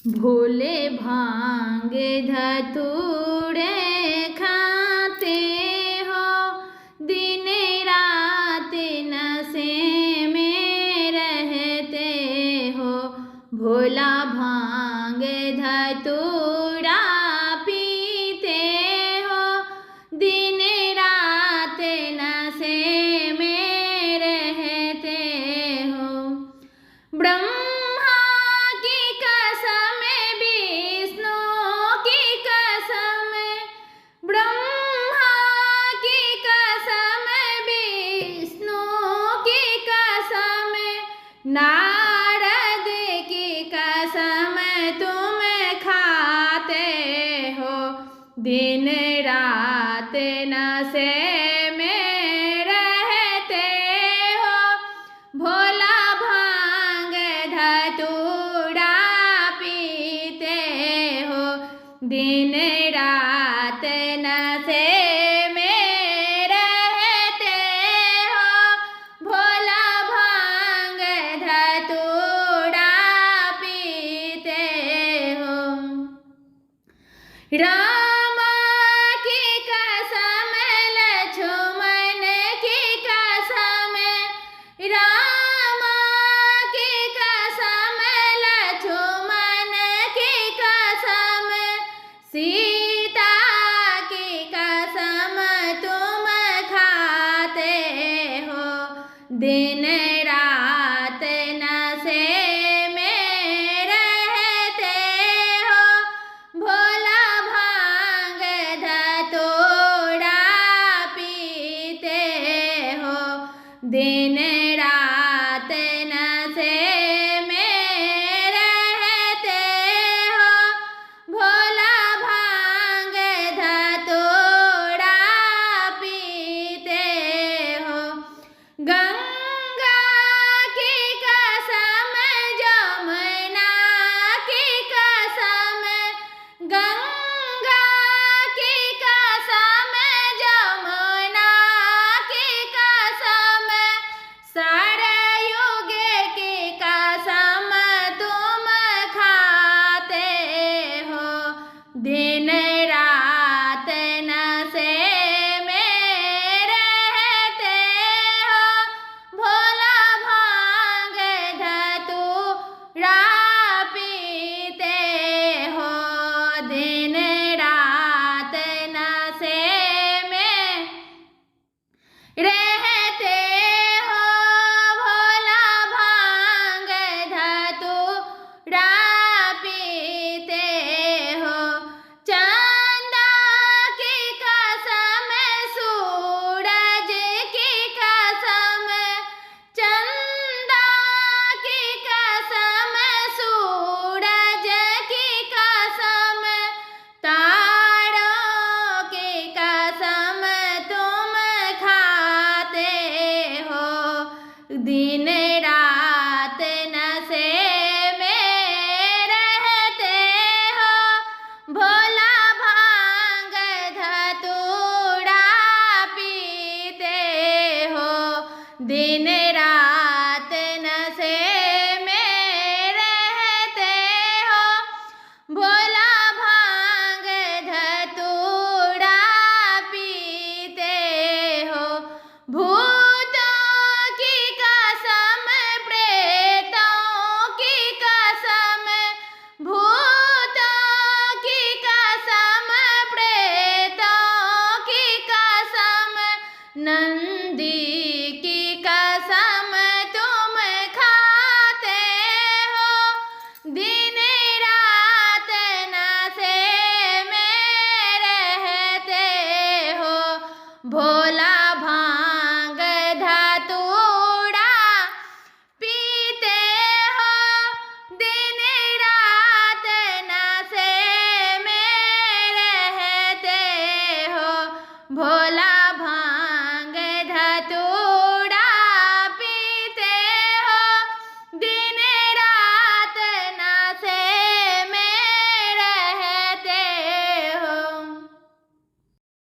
भोले भांग धतूरे खाते हो, दिन रात नशे में रहते हो। भोला भांग धतूरा पीते हो, दिन रात नशे में रहते हो। ब्रह्मा की कसम, विष्णु की कसम, ब्रह्मा की कसम, विष्णु की कसम, नारद की कसम तुम खाते हो, दिन रात नशे में रहते हो। भोला भांग धतूरा पीते हो, दिन रात नशे में रहते हो। भोला भांग धतूरा पीते हो।